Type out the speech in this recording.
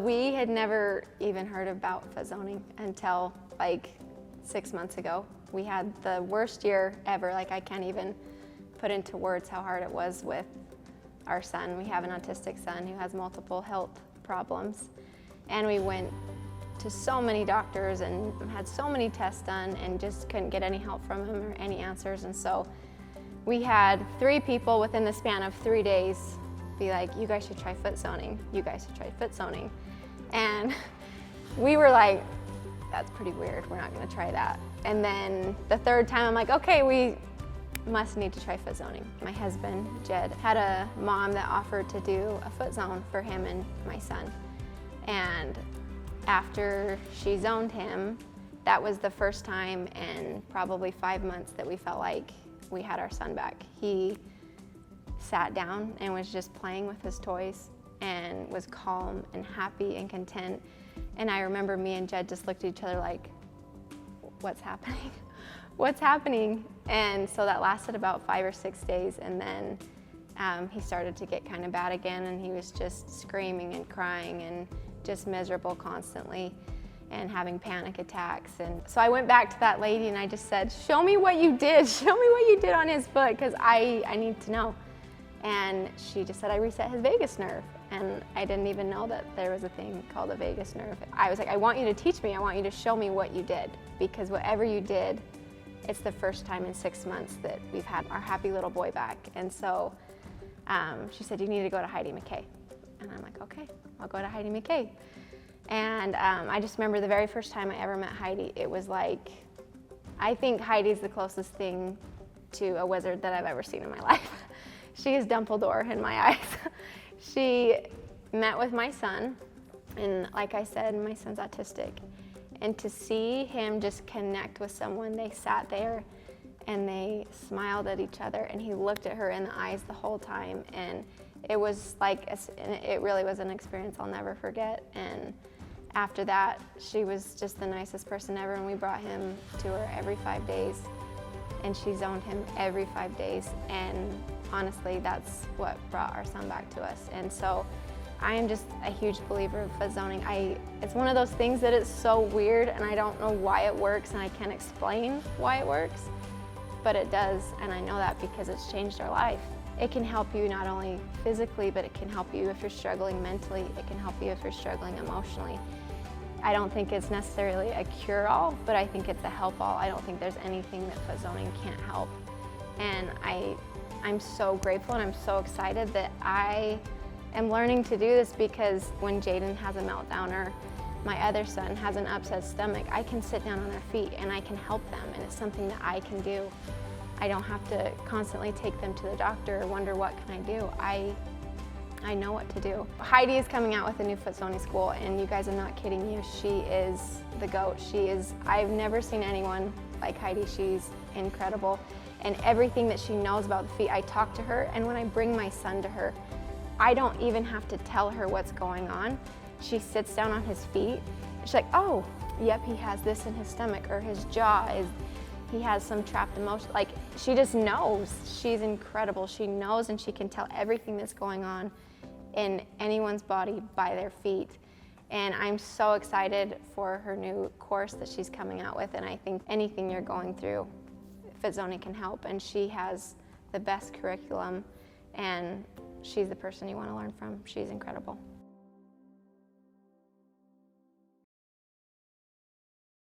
We had never even heard about foot zoning until like 6 months ago. We had the worst year ever. Like, I can't even put into words how hard it was with our son. We have an autistic son who has multiple health problems. And we went to so many doctors and had so many tests done and just couldn't get any help from him or any answers. And so we had 3 people within the span of 3 days be like, you guys should try foot zoning. You guys should try foot zoning. And we were like, that's pretty weird. We're not gonna try that. And then the 3rd time I'm like, okay, we must need to try foot zoning. My husband, Jed, had a mom that offered to do a foot zone for him and my son. And after she zoned him, that was the first time in probably 5 months that we felt like we had our son back. He sat down and was just playing with his toys and was calm and happy and content. And I remember me and Jed just looked at each other like, what's happening? What's happening? And so that lasted about 5 or 6 days, and then he started to get kind of bad again, and he was just screaming and crying and just miserable constantly and having panic attacks. And so I went back to that lady and I just said, show me what you did. Show me what you did on his foot, because I need to know. And she just said, I reset his vagus nerve. And I didn't even know that there was a thing called a vagus nerve. I was like, I want you to teach me. I want you to show me what you did, because whatever you did, it's the first time in 6 months that we've had our happy little boy back. And so she said, you need to go to Heidi McKay. And I'm like, okay, I'll go to Heidi McKay. And I just remember the very first time I ever met Heidi, it was like, I think Heidi's the closest thing to a wizard that I've ever seen in my life. She is Dumbledore in my eyes. She met with my son, and like I said, my son's autistic. And to see him just connect with someone, they sat there and they smiled at each other, and he looked at her in the eyes the whole time. And it was like, it really was an experience I'll never forget. And after that, she was just the nicest person ever, and we brought him to her every 5 days, and she zoned him every 5 days. And honestly, that's what brought our son back to us. And so I am just a huge believer of foot zoning. It's one of those things that is so weird, and I don't know why it works, and I can't explain why it works, but it does, and I know that because it's changed our life. It can help you not only physically, but it can help you if you're struggling mentally. It can help you if you're struggling emotionally. I don't think it's necessarily a cure-all, but I think it's a help-all. I don't think there's anything that foot zoning can't help. And I'm so grateful and I'm so excited that I am learning to do this, because when Jaden has a meltdown or my other son has an upset stomach, I can sit down on their feet and I can help them, and it's something that I can do. I don't have to constantly take them to the doctor or wonder what can I do. I know what to do. Heidi is coming out with a new foot zoning school, and you guys, are not kidding you, she is the GOAT. I've never seen anyone like Heidi. She's incredible. And everything that she knows about the feet, I talk to her, and when I bring my son to her, I don't even have to tell her what's going on. She sits down on his feet, she's like, oh, yep, he has this in his stomach, or his jaw he has some trapped emotion. Like, she just knows. She's incredible. She knows, and she can tell everything that's going on in anyone's body by their feet. And I'm so excited for her new course that she's coming out with, and I think anything you're going through, foot zoning can help. And she has the best curriculum, and she's the person you want to learn from. She's incredible.